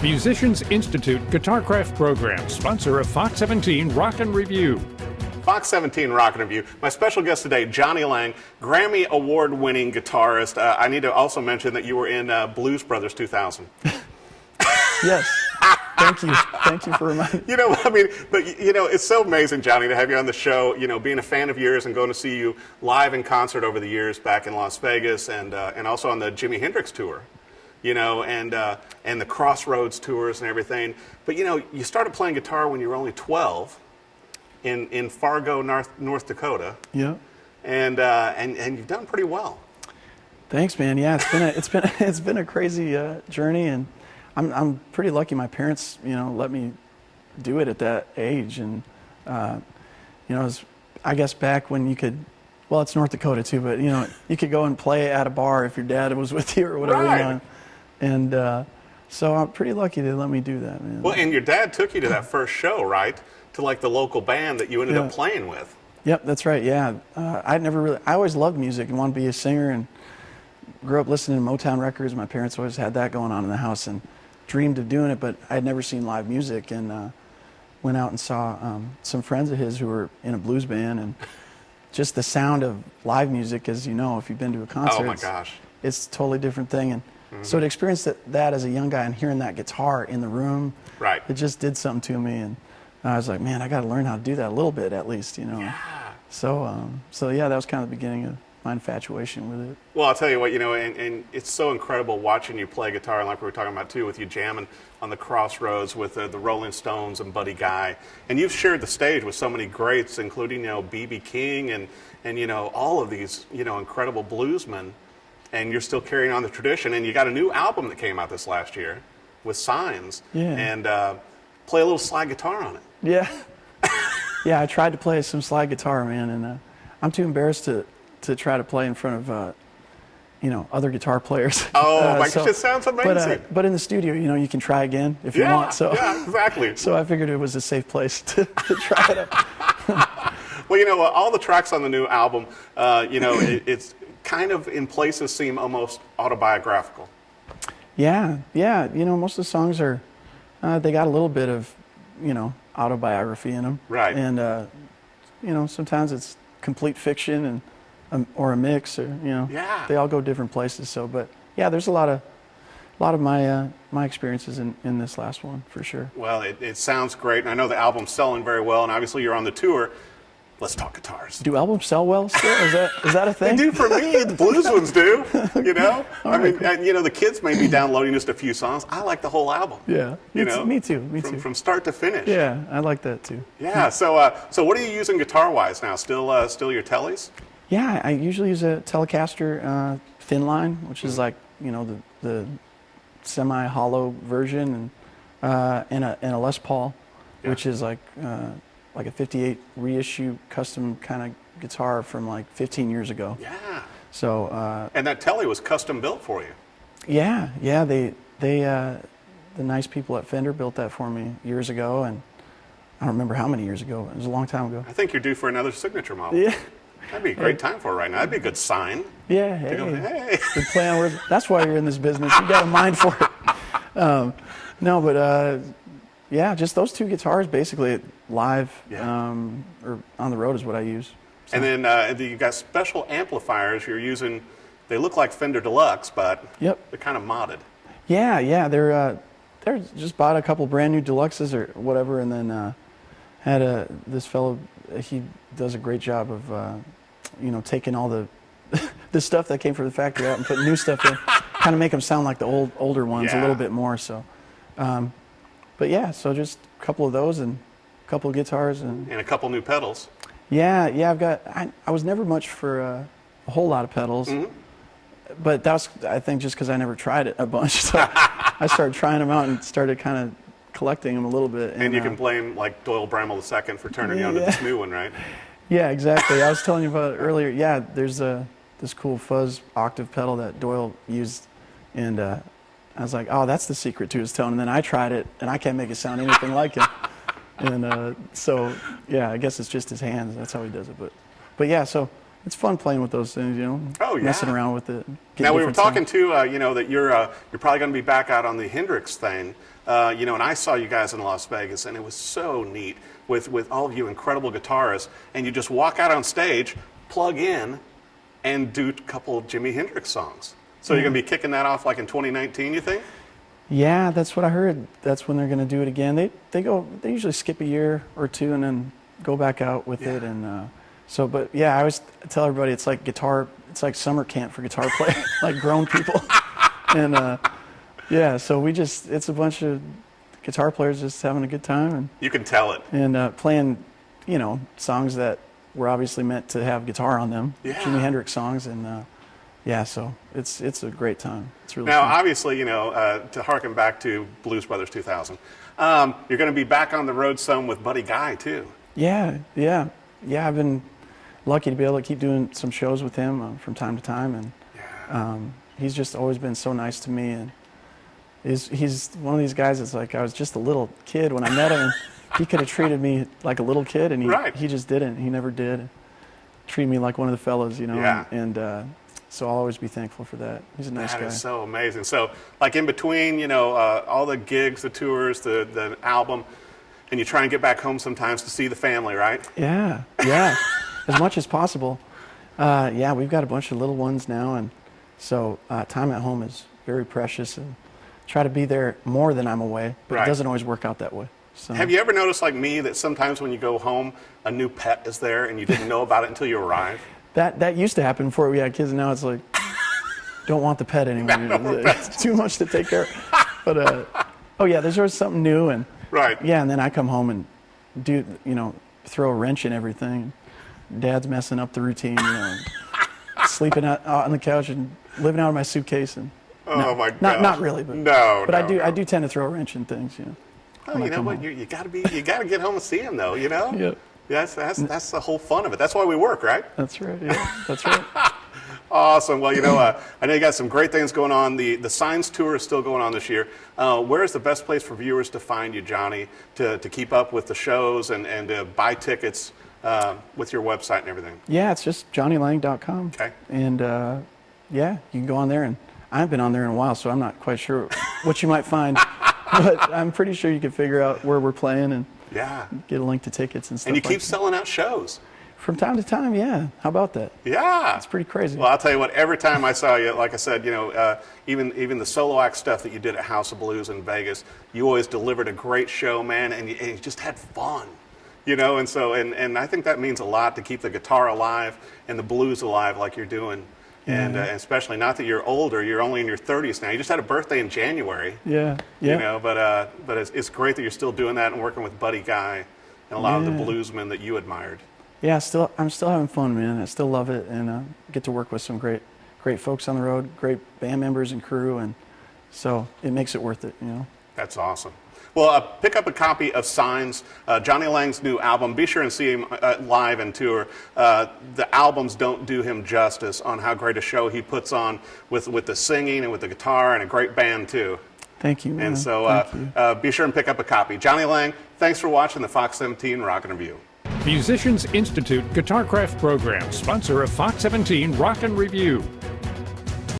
Musicians Institute Guitarcraft Program, sponsor of Fox 17 Rock and Review. Fox 17 Rock and Review. My special guest today, Johnny Lang, Grammy Award-winning guitarist. I need to also mention that you were in Blues Brothers 2000. Yes. Thank you. Thank you for reminding me. You know, I mean, but you know, it's so amazing, Johnny, to have you on the show. You know, being a fan of yours and going to see you live in concert over the years back in Las Vegas and also on the Jimi Hendrix tour. You know, and the Crossroads tours and everything. But you know, you started playing guitar when you were only 12 in Fargo, North Dakota. Yeah. And you've done pretty well. Thanks, man. Yeah, it's been a crazy journey, and I'm pretty lucky. My parents, you know, let me do it at that age, and you know, it was, I guess back when you could. Well, it's North Dakota too, but you know, you could go and play at a bar if your dad was with you or whatever. Right. You know? And so I'm pretty lucky they let me do that, man. Well, and your dad took you to that first show, right? To like the local band that you ended up playing with. Yep, that's right. Yeah, I always loved music and wanted to be a singer, and grew up listening to Motown records. My parents always had that going on in the house, and dreamed of doing it, but I had never seen live music, and went out and saw some friends of his who were in a blues band, and just the sound of live music, as you know, if you've been to a concert. Oh my gosh. It's a totally different thing, and so to experience that as a young guy and hearing that guitar in the room, right, it just did something to me, and I was like, man, I got to learn how to do that a little bit at least, you know. Yeah. So yeah, that was kind of the beginning of my infatuation with it. Well, I'll tell you what, you know, and it's so incredible watching you play guitar, like we were talking about too, with you jamming on the Crossroads with the Rolling Stones and Buddy Guy, and you've shared the stage with so many greats, including, you know, B.B. King and you know, all of these, you know, incredible bluesmen. And you're still carrying on the tradition, and you got a new album that came out this last year with Signs, and play a little slide guitar on it. Yeah, yeah. I tried to play some slide guitar, man, and I'm too embarrassed to try to play in front of you know, other guitar players. Oh my gosh, it sounds amazing. But in the studio, you know, you can try again if you want. So yeah, exactly. So I figured it was a safe place to try it out. Well, you know, all the tracks on the new album, you know, it's kind of in places seem almost autobiographical. Yeah. You know, most of the songs are, they got a little bit of, you know, autobiography in them. Right. And, you know, sometimes it's complete fiction and or a mix, or, you know, they all go different places. So, but yeah, there's a lot of my experiences in this last one for sure. Well, it sounds great, and I know the album's selling very well, and obviously you're on the tour. Let's talk guitars. Do albums sell well still? Is that a thing? They do for me. The blues ones do. You know, I mean, you know, the kids may be downloading just a few songs. I like the whole album. Yeah, me too. From start to finish. Yeah, I like that too. Yeah. So what are you using guitar-wise now? Still your Teles? Yeah, I usually use a Telecaster thin line, which is like, you know, the semi-hollow version, and a Les Paul, which is like a 58 reissue custom kind of guitar from like 15 years ago. Yeah. So. And that Tele was custom built for you. Yeah. They the nice people at Fender built that for me years ago, and I don't remember how many years ago. It was a long time ago. I think you're due for another signature model. Yeah. That'd be a great time for it right now. That'd be a good sign. Yeah. Hey. Good play on words. That's why you're in this business. You got a mind for it. No, but. Yeah, just those two guitars basically live or on the road is what I use. So. And then you've got special amplifiers you're using. They look like Fender Deluxe, but they're kind of modded. Yeah, they're just bought a couple brand new Deluxes or whatever, and then had this fellow. He does a great job of you know, taking all the stuff that came from the factory out and putting new stuff in, kind of make them sound like the older ones a little bit more. So. But yeah, so just a couple of those and a couple of guitars and a couple new pedals. Yeah, I've got. I was never much for a whole lot of pedals, but that's, I think, just because I never tried it a bunch. So I started trying them out and started kind of collecting them a little bit. And you can blame like Doyle Bramall II for turning you on to this new one, right? Yeah, exactly. I was telling you about it earlier. Yeah, there's this cool fuzz octave pedal that Doyle used, and I was like, oh, that's the secret to his tone. And then I tried it, and I can't make it sound anything like it. And so, yeah, I guess it's just his hands. That's how he does it. But yeah, so it's fun playing with those things, you know. Oh, yeah. Messing around with it. Now we were talking too, you know, that you're probably going to be back out on the Hendrix thing. And I saw you guys in Las Vegas, and it was so neat with all of you incredible guitarists, and you just walk out on stage, plug in, and do a couple of Jimi Hendrix songs. So you're going to be kicking that off like in 2019, you think? Yeah, that's what I heard. That's when they're going to do it again. They usually skip a year or two and then go back out with it. And but yeah, I always tell everybody it's like summer camp for guitar players, like grown people. And so it's a bunch of guitar players just having a good time. And you can tell it. And playing, songs that were obviously meant to have guitar on them, Jimi Hendrix songs, and so it's a great time. It's really now, fun. obviously, to harken back to Blues Brothers 2000, you're going to be back on the road some with Buddy Guy too. Yeah. I've been lucky to be able to keep doing some shows with him from time to time, and he's just always been so nice to me, and he's one of these guys that's like I was just a little kid when I met him. He could have treated me like a little kid, and he just didn't. He never did. Treated me like one of the fellows, and so I'll always be thankful for that. He's a nice guy. That is so amazing. So, like in between, all the gigs, the tours, the album, and you try and get back home sometimes to see the family, right? Yeah, as much as possible. We've got a bunch of little ones now, and so time at home is very precious, and try to be there more than I'm away, but it doesn't always work out that way. So. Have you ever noticed, like me, that sometimes when you go home, a new pet is there and you didn't know about it until you arrive? That used to happen before we had kids, and now it's like, don't want the pet anymore. It's too much to take care of. But, there's always something new. And and then I come home and throw a wrench in everything. Dad's messing up the routine, sleeping out on the couch and living out of my suitcase. And my God. Not really, but I do tend to throw a wrench in things, Oh, you know what? You got to get home and see him, though. Yep. That's the whole fun of it. That's why we work, right? That's right. Yeah, that's right. Awesome. Well, I know you got some great things going on. The Signs Tour is still going on this year. Where is the best place for viewers to find you, Johnny, to keep up with the shows and to buy tickets with your website and everything? Yeah, it's just johnnylang.com. Okay. And you can go on there, and I haven't been on there in a while, so I'm not quite sure what you might find. But I'm pretty sure you can figure out where we're playing and get a link to tickets and stuff. And you keep selling out shows. From time to time, yeah. How about that? Yeah. It's pretty crazy. Well, I'll tell you what, every time I saw you, like I said, even the solo act stuff that you did at House of Blues in Vegas, you always delivered a great show, man, and you just had fun. And so and I think that means a lot to keep the guitar alive and the blues alive like you're doing. And especially not that you're older, you're only in your 30s now. You just had a birthday in January. Yeah. But it's great that you're still doing that and working with Buddy Guy and a lot of the bluesmen that you admired. Yeah, I'm still having fun, man. I still love it, and get to work with some great folks on the road, great band members and crew, and so it makes it worth it, That's awesome. Well, pick up a copy of Signs, Johnny Lang's new album. Be sure and see him live and tour. The albums don't do him justice on how great a show he puts on with the singing and with the guitar and a great band, too. Thank you, man. And so be sure and pick up a copy. Johnny Lang, thanks for watching the Fox 17 Rockin' Review. Musicians Institute Guitarcraft program, sponsor of Fox 17 Rock and Review.